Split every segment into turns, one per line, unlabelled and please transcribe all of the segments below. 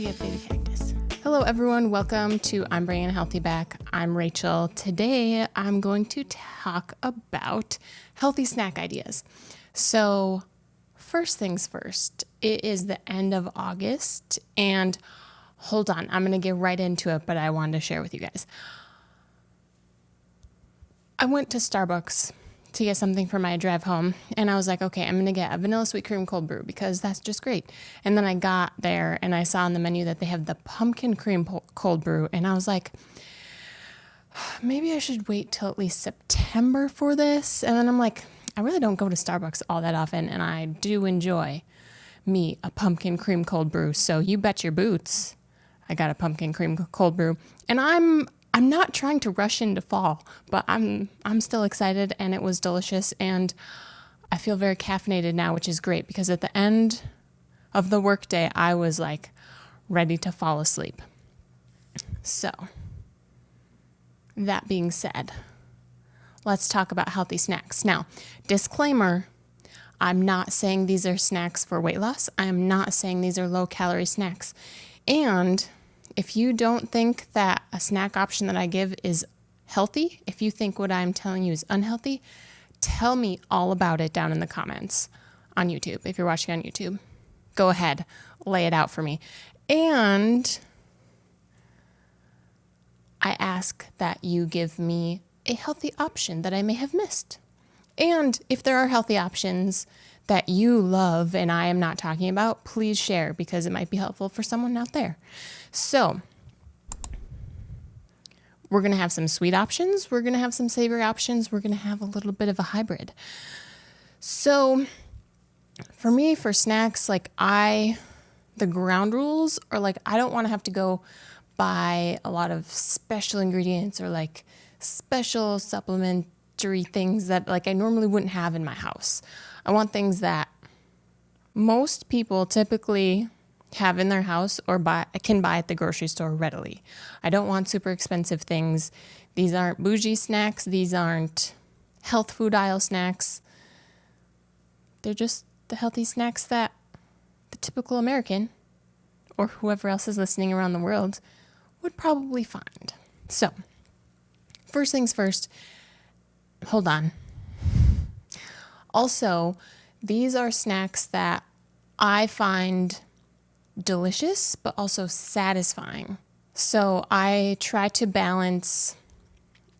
get baby cactus. Hello everyone, welcome to I'm Bringing Healthy Back. I'm Rachel. Today I'm going to talk about healthy snack ideas. So first things first, it is the end of August and hold on, I'm going to get right into it, but I wanted to share with you guys. I went to Starbucks to get something for my drive home, and I was like, okay, I'm going to get a vanilla sweet cream cold brew because that's just great. And then I got there and I saw on the menu that they have the pumpkin cream cold brew, and I was like, maybe I should wait till at least September for this. And then I'm like, I really don't go to Starbucks all that often, and I do enjoy me a pumpkin cream cold brew. So you bet your boots I got a pumpkin cream cold brew, and I'm not trying to rush into fall, but I'm still excited, and it was delicious, and I feel very caffeinated now, which is great because at the end of the workday, I was like ready to fall asleep. So that being said, let's talk about healthy snacks. Now, disclaimer, I'm not saying these are snacks for weight loss. I am not saying these are low-calorie snacks. And if you don't think that a snack option that I give is healthy, if you think what I'm telling you is unhealthy, tell me all about it down in the comments on YouTube. If you're watching on YouTube, go ahead, lay it out for me. And I ask that you give me a healthy option that I may have missed. And if there are healthy options that you love and I am not talking about, please share because it might be helpful for someone out there. So we're going to have some sweet options. We're going to have some savory options. We're going to have a little bit of a hybrid. So for me, for snacks, the ground rules are I don't want to have to go buy a lot of special ingredients or special supplementary things that I normally wouldn't have in my house. I want things that most people typically have in their house or can buy at the grocery store readily. I don't want super expensive things. These aren't bougie snacks. These aren't health food aisle snacks. They're just the healthy snacks that the typical American or whoever else is listening around the world would probably find. So, first things first, hold on. Also, these are snacks that I find delicious, but also satisfying. So I try to balance.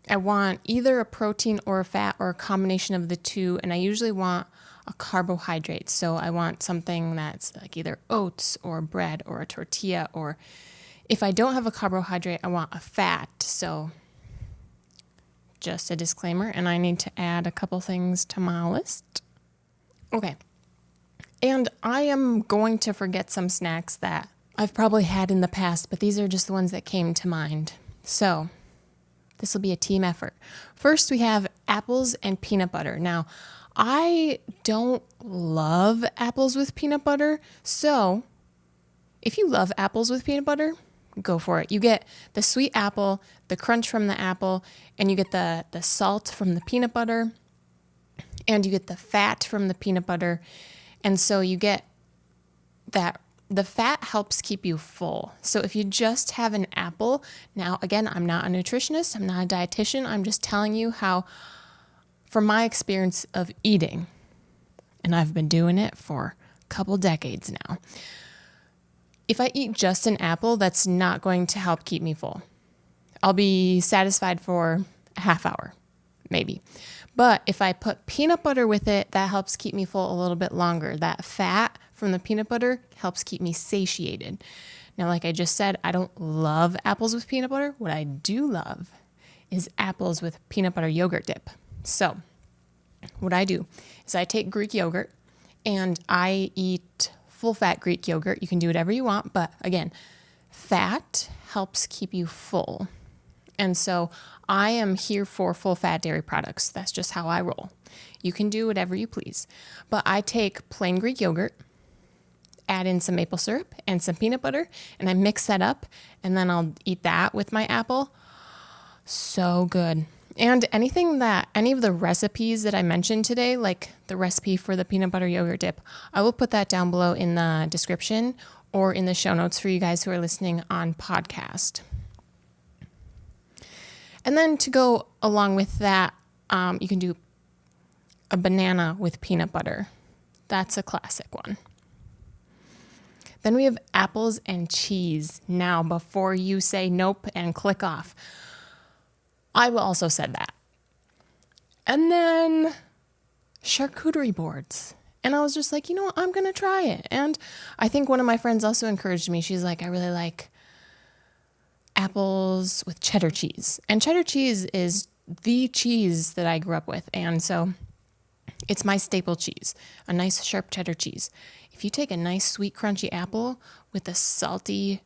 I want either a protein or a fat or a combination of the two, and I usually want a carbohydrate. So I want something that's either oats or bread or a tortilla, or if I don't have a carbohydrate, I want a fat. So just a disclaimer, and I need to add a couple things to my list. Okay. And I am going to forget some snacks that I've probably had in the past, but these are just the ones that came to mind. So this will be a team effort. First, we have apples and peanut butter. Now, I don't love apples with peanut butter. So if you love apples with peanut butter, go for it. You get the sweet apple, the crunch from the apple, and you get the salt from the peanut butter, and you get the fat from the peanut butter. And so you get that the fat helps keep you full. So if you just have an apple, now again, I'm not a nutritionist, I'm not a dietitian, I'm just telling you how, from my experience of eating, and I've been doing it for a couple decades now, if I eat just an apple, that's not going to help keep me full. I'll be satisfied for a half hour, maybe. But if I put peanut butter with it, that helps keep me full a little bit longer. That fat from the peanut butter helps keep me satiated. Now, like I just said, I don't love apples with peanut butter. What I do love is apples with peanut butter yogurt dip. So what I do is I take Greek yogurt and I eat full-fat Greek yogurt. You can do whatever you want, but again, fat helps keep you full. And so I am here for full-fat dairy products. That's just how I roll. You can do whatever you please. But I take plain Greek yogurt, add in some maple syrup and some peanut butter, and I mix that up, and then I'll eat that with my apple. So good. And any of the recipes that I mentioned today, like the recipe for the peanut butter yogurt dip, I will put that down below in the description, or in the show notes for you guys who are listening on podcast. And then to go along with that, you can do a banana with peanut butter. That's a classic one. Then we have apples and cheese. Now, before you say nope and click off, I will also said that. And then charcuterie boards. And I was just like, you know what, I'm going to try it. And I think one of my friends also encouraged me. She's like, I really like apples with cheddar cheese. And cheddar cheese is the cheese that I grew up with. And so it's my staple cheese, a nice sharp cheddar cheese. If you take a nice sweet crunchy apple with a salty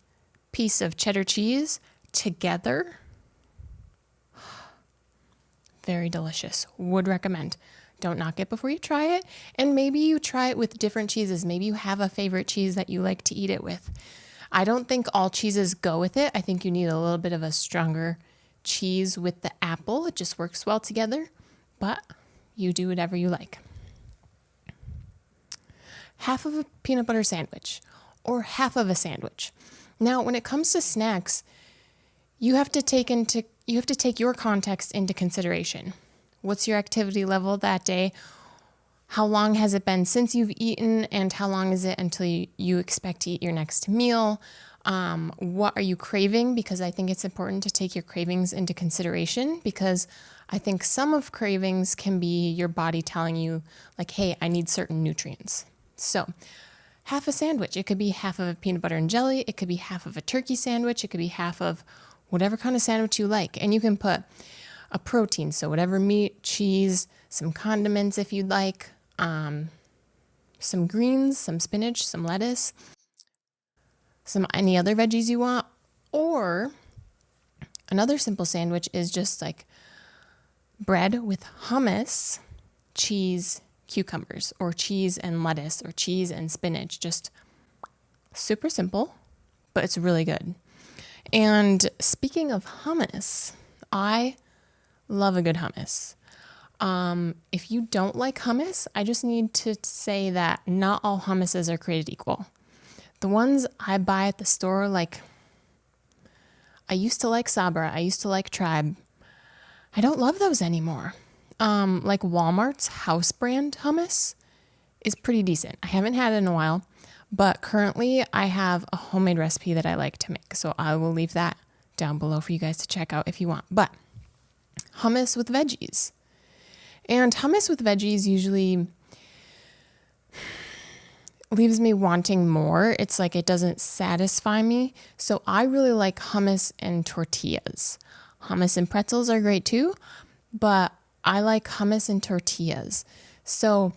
piece of cheddar cheese together, very delicious. Would recommend. Don't knock it before you try it. And maybe you try it with different cheeses. Maybe you have a favorite cheese that you like to eat it with. I don't think all cheeses go with it. I think you need a little bit of a stronger cheese with the apple. It just works well together, but you do whatever you like. Half of a peanut butter sandwich or half of a sandwich. Now, when it comes to snacks, you have to take your context into consideration. What's your activity level that day? How long has it been since you've eaten, and how long is it until you expect to eat your next meal? What are you craving? Because I think it's important to take your cravings into consideration, because I think some of cravings can be your body telling you like, hey, I need certain nutrients. So half a sandwich, it could be half of a peanut butter and jelly. It could be half of a turkey sandwich. It could be half of whatever kind of sandwich you like. And you can put a protein, so whatever meat, cheese, some condiments if you'd like, some greens, some spinach, some lettuce, any other veggies you want. Or another simple sandwich is just like bread with hummus, cheese, cucumbers, or cheese and lettuce, or cheese and spinach. Just super simple, but it's really good. And speaking of hummus, I love a good hummus. If you don't like hummus, I just need to say that not all hummuses are created equal. The ones I buy at the store, like I used to like Sabra, I used to like Tribe. I don't love those anymore. Like Walmart's house brand hummus is pretty decent. I haven't had it in a while, but currently I have a homemade recipe that I like to make. So I will leave that down below for you guys to check out if you want. But hummus with veggies. And hummus with veggies usually leaves me wanting more. It's like it doesn't satisfy me. So I really like hummus and tortillas. Hummus and pretzels are great too, but I like hummus and tortillas. So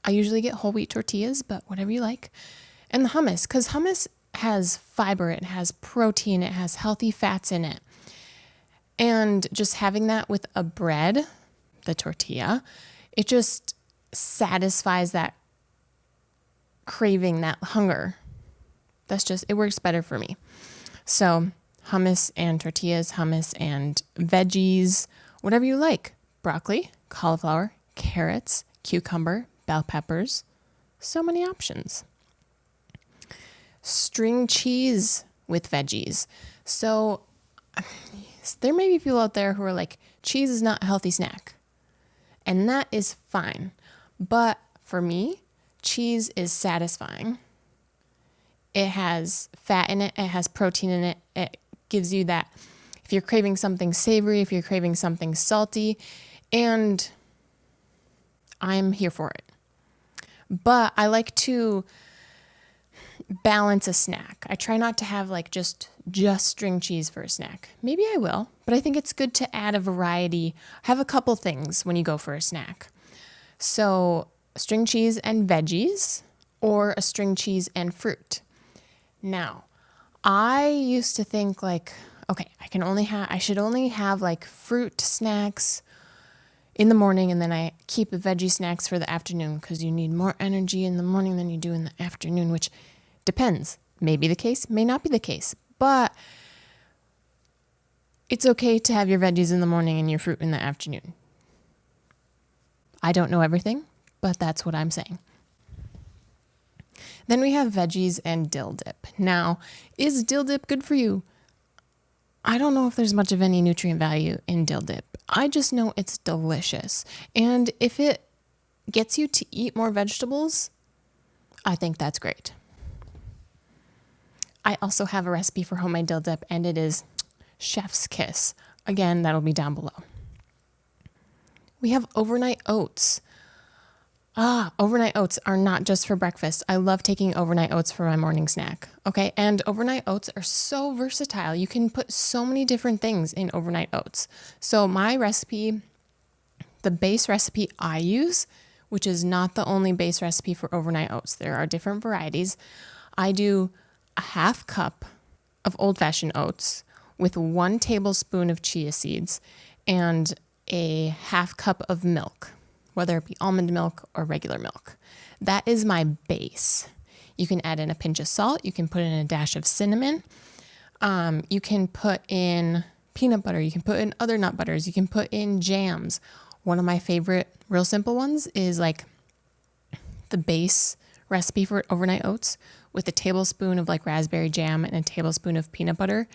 I usually get whole wheat tortillas, but whatever you like. And the hummus, because hummus has fiber, it has protein, it has healthy fats in it. And just having that with a bread, the tortilla, it just satisfies that craving, that hunger. It works better for me. So hummus and tortillas, hummus and veggies, whatever you like. Broccoli, cauliflower, carrots, cucumber, bell peppers. So many options. String cheese with veggies. So there may be people out there who are like, cheese is not a healthy snack. And that is fine. But for me, cheese is satisfying. It has fat in it. It has protein in it. It gives you that, if you're craving something savory, if you're craving something salty, and I'm here for it. But I like to balance a snack. I try not to have like just string cheese for a snack. Maybe I will, but I think it's good to add a variety. Have a couple things when you go for a snack. So string cheese and veggies, or a string cheese and fruit. Now, I used to think like, okay, I should only have like fruit snacks in the morning, and then I keep the veggie snacks for the afternoon, because you need more energy in the morning than you do in the afternoon, which depends. May be the case, may not be the case, but it's okay to have your veggies in the morning and your fruit in the afternoon. I don't know everything, but that's what I'm saying. Then we have veggies and dill dip. Now, is dill dip good for you? I don't know if there's much of any nutrient value in dill dip. I just know it's delicious. And if it gets you to eat more vegetables, I think that's great. I also have a recipe for homemade dill dip, and it is chef's kiss. Again, that'll be down below. We have overnight oats. Overnight oats are not just for breakfast. I love taking overnight oats for my morning snack. Okay, and overnight oats are so versatile. You can put so many different things in overnight oats. So my recipe, the base recipe I use, which is not the only base recipe for overnight oats, there are different varieties. I do a half cup of old-fashioned oats with 1 tablespoon of chia seeds and a half cup of milk, whether it be almond milk or regular milk. That is my base. You can add in a pinch of salt. You can put in a dash of cinnamon. You can put in peanut butter. You can put in other nut butters. You can put in jams. One of my favorite real simple ones is like the base recipe for overnight oats with a tablespoon of like raspberry jam and a tablespoon of peanut butter.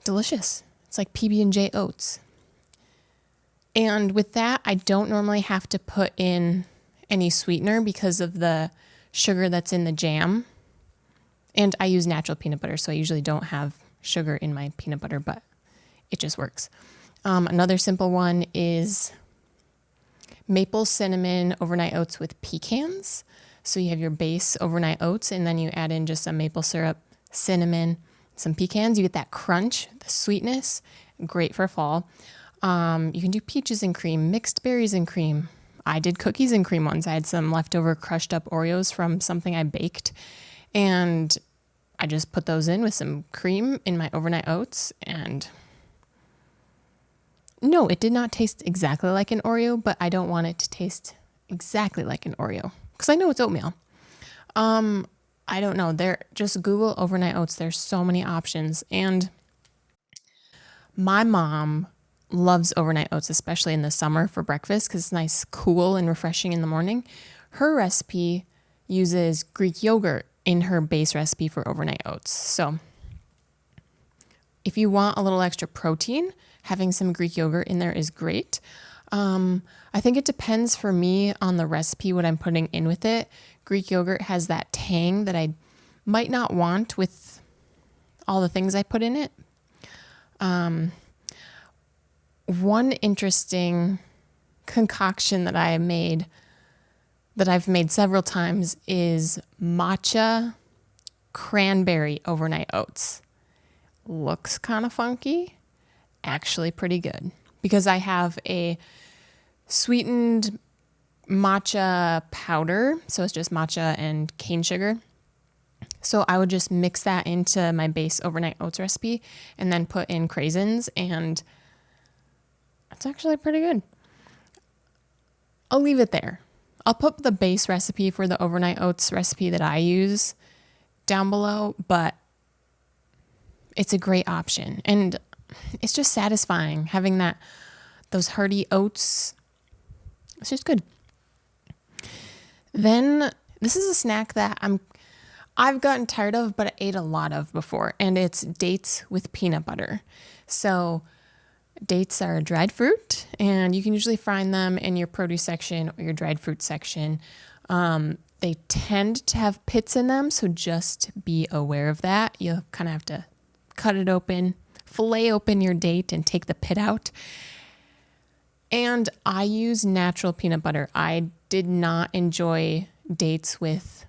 Delicious. It's like PB&J oats. And with that, I don't normally have to put in any sweetener because of the sugar that's in the jam. And I use natural peanut butter, so I usually don't have sugar in my peanut butter, but it just works. Another simple one is maple cinnamon overnight oats with pecans. So you have your base overnight oats, and then you add in just some maple syrup, cinnamon, some pecans. You get that crunch, the sweetness, great for fall. You can do peaches and cream, mixed berries and cream. I did cookies and cream once. I had some leftover crushed up Oreos from something I baked, and I just put those in with some cream in my overnight oats. And no, it did not taste exactly like an Oreo, but I don't want it to taste exactly like an Oreo because I know it's oatmeal. I don't know. Just Google overnight oats. There's so many options. And my mom loves overnight oats, especially in the summer for breakfast because it's nice, cool, and refreshing in the morning. Her recipe uses Greek yogurt in her base recipe for overnight oats. So if you want a little extra protein, having some Greek yogurt in there is great. I think it depends for me on the recipe, what I'm putting in with it. Greek yogurt has that tang that I might not want with all the things I put in it. One interesting concoction that I've made several times is matcha cranberry overnight oats. Looks kind of funky, actually pretty good because I have a sweetened matcha powder. So it's just matcha and cane sugar. So I would just mix that into my base overnight oats recipe and then put in craisins, and it's actually pretty good. I'll leave it there. I'll put the base recipe for the overnight oats recipe that I use down below, but it's a great option. And it's just satisfying having those hearty oats. It's just good. Then this is a snack that I've gotten tired of, but I ate a lot of before, and it's dates with peanut butter. So dates are a dried fruit, and you can usually find them in your produce section or your dried fruit section. They tend to have pits in them, so just be aware of that. You'll kind of have to cut it open, fillet open your date, and take the pit out. And I use natural peanut butter. I did not enjoy dates with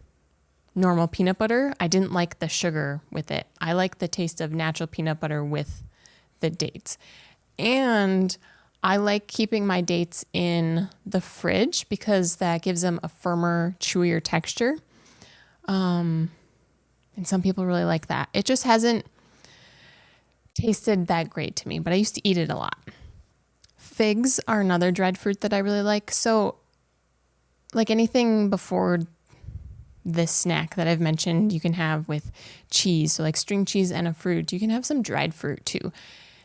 normal peanut butter. I didn't like the sugar with it. I like the taste of natural peanut butter with the dates. And I like keeping my dates in the fridge because that gives them a firmer, chewier texture. And some people really like that. It just hasn't tasted that great to me, but I used to eat it a lot. Figs are another dried fruit that I really like. So like anything before this snack that I've mentioned, you can have with cheese. So like string cheese and a fruit, you can have some dried fruit too.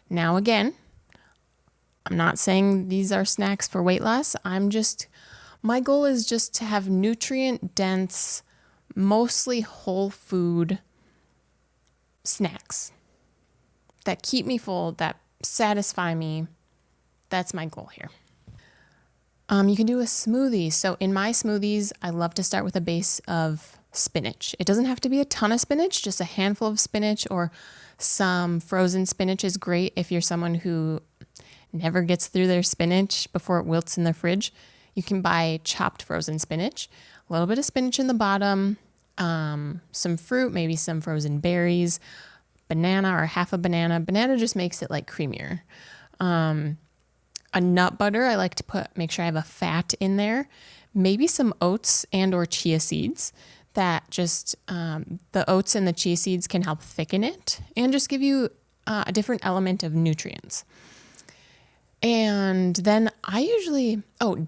Now again, I'm not saying these are snacks for weight loss. I'm just My goal is just to have nutrient dense, mostly whole food snacks that keep me full, that satisfy me. That's my goal here. You can do a smoothie. So in my smoothies, I love to start with a base of spinach. It doesn't have to be a ton of spinach, just a handful of spinach or some frozen spinach is great if you're someone who never gets through their spinach before it wilts in the fridge. You can buy chopped frozen spinach, a little bit of spinach in the bottom, some fruit, maybe some frozen berries, banana or half a banana. Banana just makes it like creamier. A nut butter, I like to make sure I have a fat in there. Maybe some oats and or chia seeds that just, the oats and the chia seeds can help thicken it and just give you a different element of nutrients. And then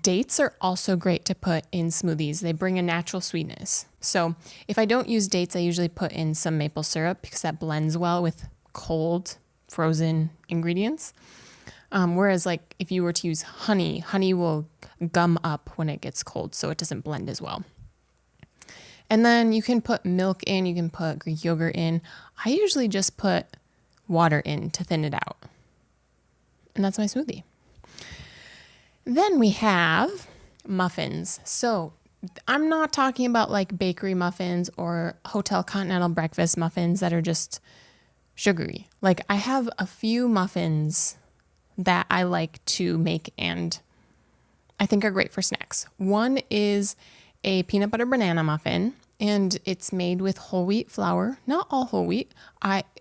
dates are also great to put in smoothies. They bring a natural sweetness. So if I don't use dates, I usually put in some maple syrup because that blends well with cold frozen ingredients. Whereas like if you were to use honey will gum up when it gets cold, so it doesn't blend as well. And then you can put milk in, you can put Greek yogurt in. I usually just put water in to thin it out. And that's my smoothie. Then we have muffins. So I'm not talking about like bakery muffins or hotel continental breakfast muffins that are just sugary. Like I have a few muffins that I like to make and I think are great for snacks. One is a peanut butter banana muffin, and it's made with whole wheat flour. Not all whole wheat.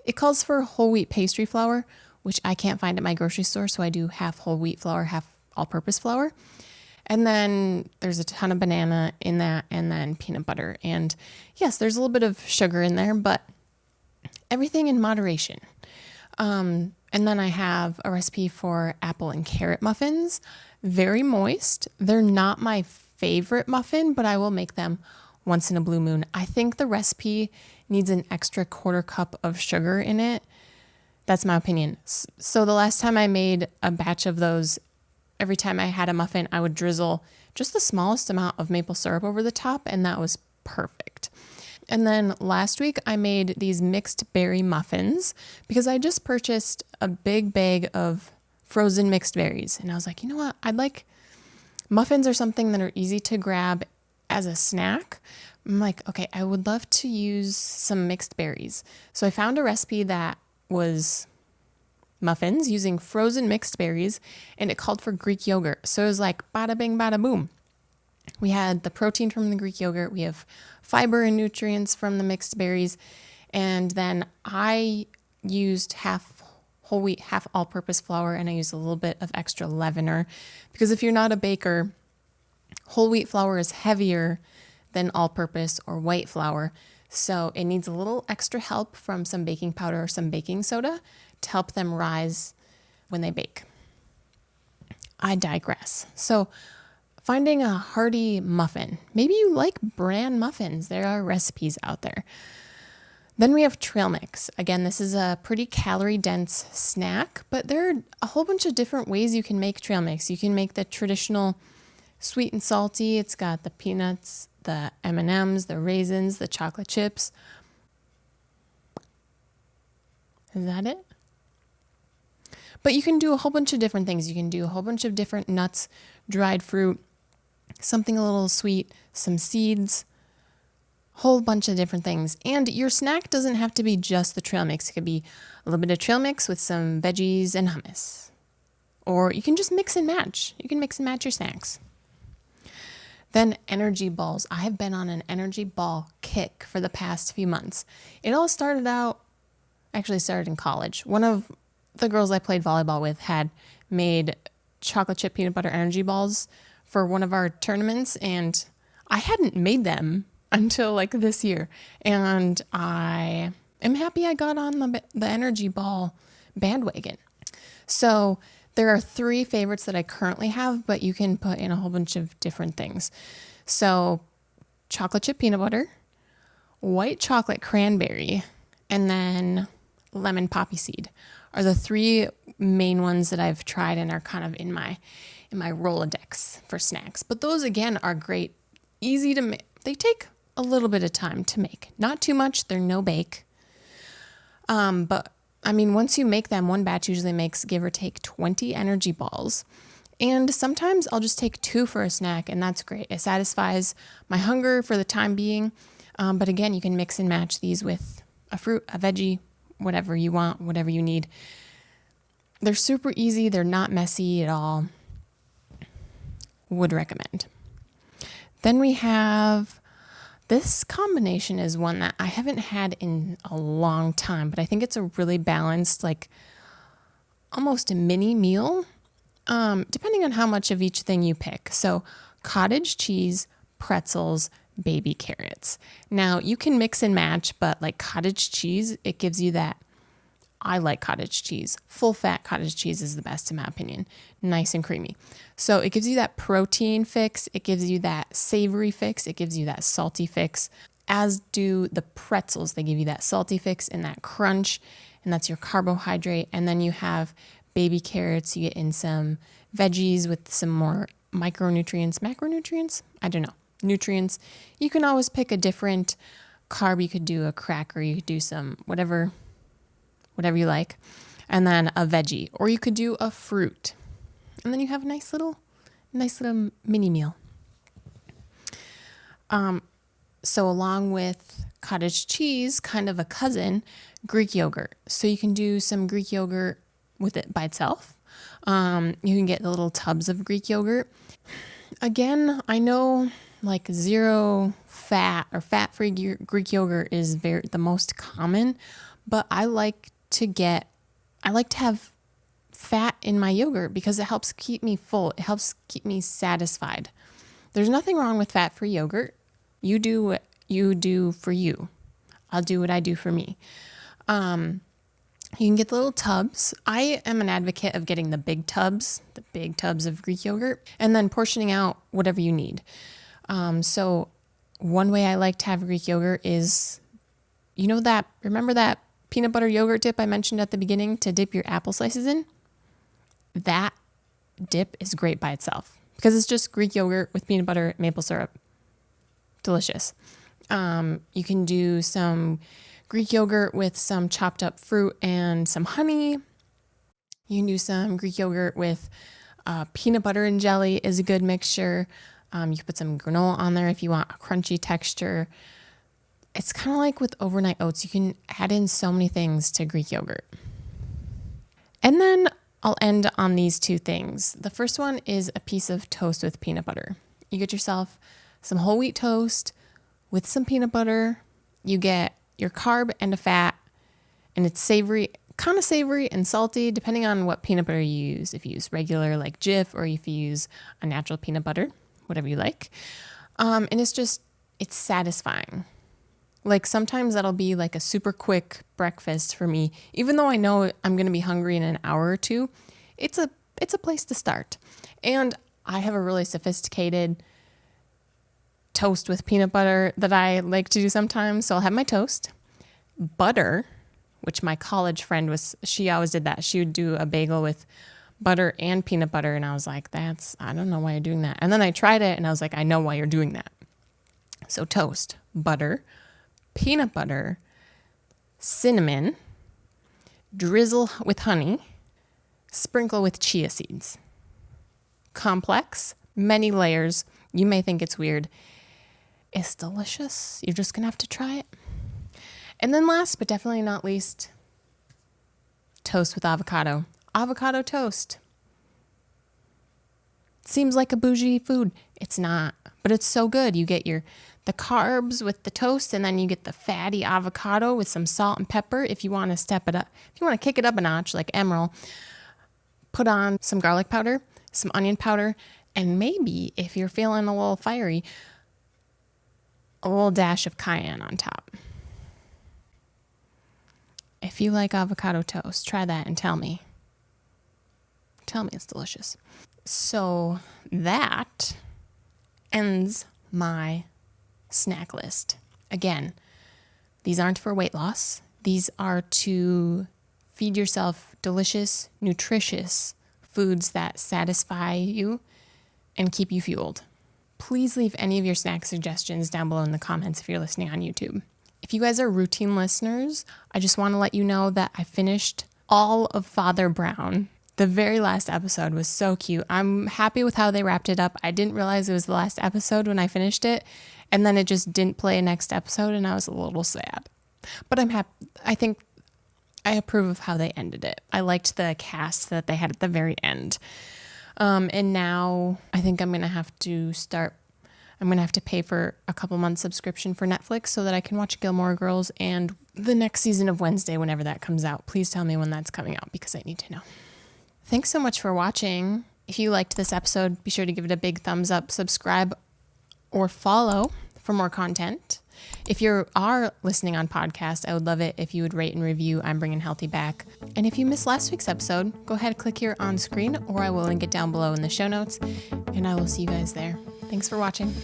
It calls for whole wheat pastry flour, which I can't find at my grocery store, so I do half whole wheat flour, half all-purpose flour. And then there's a ton of banana in that, and then peanut butter. And yes, there's a little bit of sugar in there, but everything in moderation. And then I have a recipe for apple and carrot muffins. Very moist. They're not my favorite muffin, but I will make them once in a blue moon. I think the recipe needs an extra 1/4 cup of sugar in it. That's my opinion. So the last time I made a batch of those, every time I had a muffin, I would drizzle just the smallest amount of maple syrup over the top, and that was perfect. And then last week I made these mixed berry muffins because I just purchased a big bag of frozen mixed berries. And I was like, you know what? Muffins are something that are easy to grab as a snack. I'm like, okay, I would love to use some mixed berries. So I found a recipe that was muffins using frozen mixed berries, and it called for Greek yogurt. So it was like bada bing, bada boom. We had the protein from the Greek yogurt. We have fiber and nutrients from the mixed berries. And then I used half whole wheat, half all-purpose flour, and I used a little bit of extra leavener. Because if you're not a baker, whole wheat flour is heavier than all-purpose or white flour. So it needs a little extra help from some baking powder or some baking soda to help them rise when they bake. I digress. So finding a hearty muffin. Maybe you like bran muffins. There are recipes out there. Then we have trail mix. Again, this is a pretty calorie dense snack, but there are a whole bunch of different ways you can make trail mix. You can make the traditional sweet and salty. It's got the peanuts, the M&Ms, the raisins, the chocolate chips. Is that it? But you can do a whole bunch of different things. You can do a whole bunch of different nuts, dried fruit, something a little sweet, some seeds, whole bunch of different things. And your snack doesn't have to be just the trail mix. It could be a little bit of trail mix with some veggies and hummus. Or you can just mix and match. You can mix and match your snacks. Then energy balls. I have been on an energy ball kick for the past few months. It all started in college. One of the girls I played volleyball with had made chocolate chip peanut butter energy balls for one of our tournaments, and I hadn't made them until like this year. And I am happy I got on the energy ball bandwagon. So there are 3 favorites that I currently have, but you can put in a whole bunch of different things. So chocolate chip peanut butter, white chocolate cranberry, and then lemon poppy seed are the 3 main ones that I've tried and are kind of in my Rolodex for snacks. But those again are great, easy to make. They take a little bit of time to make. Not too much, they're no bake. But I mean, once you make them, one batch usually makes give or take 20 energy balls. And sometimes I'll just take 2 for a snack, and that's great. It satisfies my hunger for the time being. But again, you can mix and match these with a fruit, a veggie, whatever you want, whatever you need. They're super easy. They're not messy at all. Would recommend. Then we have this combination is one that I haven't had in a long time, but I think it's a really balanced, like almost a mini meal, depending on how much of each thing you pick. So cottage cheese, pretzels, baby carrots. Now you can mix and match, but like cottage cheese, it gives you that. I like cottage cheese. Full fat cottage cheese is the best in my opinion. Nice and creamy. So it gives you that protein fix. It gives you that savory fix. It gives you that salty fix, as do the pretzels. They give you that salty fix and that crunch, and that's your carbohydrate. And then you have baby carrots. You get in some veggies with some more macronutrients. I don't know. Nutrients. You can always pick a different carb. You could do a cracker. You could do some whatever you like, and then a veggie, or you could do a fruit, and then you have a nice little mini meal. So along with cottage cheese, kind of a cousin, Greek yogurt. So you can do some Greek yogurt with it by itself. You can get the little tubs of Greek yogurt. Again, I know like zero fat or fat-free Greek yogurt is the most common, but I like to have fat in my yogurt because it helps keep me full. It helps keep me satisfied. There's nothing wrong with fat-free yogurt. You do what you do for you. I'll do what I do for me. You can get the little tubs. I am an advocate of getting the big tubs of Greek yogurt, and then portioning out whatever you need. So one way I like to have Greek yogurt is, remember that peanut butter yogurt dip I mentioned at the beginning to dip your apple slices in? That dip is great by itself because it's just Greek yogurt with peanut butter, maple syrup. Delicious. You can do some Greek yogurt with some chopped up fruit and some honey. You can do some Greek yogurt with peanut butter and jelly is a good mixture. You can put some granola on there if you want a crunchy texture. It's kind of like with overnight oats. You can add in so many things to Greek yogurt. And then I'll end on these 2 things. The first one is a piece of toast with peanut butter. You get yourself some whole wheat toast with some peanut butter. You get your carb and a fat, and it's savory, kind of savory and salty, depending on what peanut butter you use. If you use regular like Jif, or if you use a natural peanut butter, whatever you like. And it's satisfying. Like sometimes that'll be like a super quick breakfast for me. Even though I know I'm going to be hungry in an hour or 2, it's a place to start. And I have a really sophisticated toast with peanut butter that I like to do sometimes. So I'll have my toast, butter, which my college friend she always did that. She would do a bagel with butter and peanut butter. And I was like, I don't know why you're doing that. And then I tried it and I was like, I know why you're doing that. So toast, butter, peanut butter, cinnamon, drizzle with honey, sprinkle with chia seeds. Complex, many layers. You may think it's weird. It's delicious. You're just going to have to try it. And then last but definitely not least, toast with avocado. Avocado toast. Seems like a bougie food. It's not, but it's so good. You get the carbs with the toast, and then you get the fatty avocado with some salt and pepper. If you want to step it up, if you want to kick it up a notch like Emerald, put on some garlic powder, some onion powder, and maybe if you're feeling a little fiery, a little dash of cayenne on top. If you like avocado toast, try that and tell me. Tell me it's delicious. So that ends my snack list. Again, these aren't for weight loss. These are to feed yourself delicious, nutritious foods that satisfy you and keep you fueled. Please leave any of your snack suggestions down below in the comments if you're listening on YouTube. If you guys are routine listeners, I just want to let you know that I finished all of Father Brown. The very last episode was so cute. I'm happy with how they wrapped it up. I didn't realize it was the last episode when I finished it, and then it just didn't play a next episode, and I was a little sad. But I'm happy. I think I approve of how they ended it. I liked the cast that they had at the very end. And now I think I'm going to have to pay for a couple months subscription for Netflix so that I can watch Gilmore Girls and the next season of Wednesday whenever that comes out. Please tell me when that's coming out because I need to know. Thanks so much for watching. If you liked this episode, be sure to give it a big thumbs up, subscribe, or follow for more content. If you are listening on podcast, I would love it if you would rate and review I'm Bringing Healthy Back. And if you missed last week's episode, go ahead, click here on screen, or I will link it down below in the show notes, and I will see you guys there. Thanks for watching.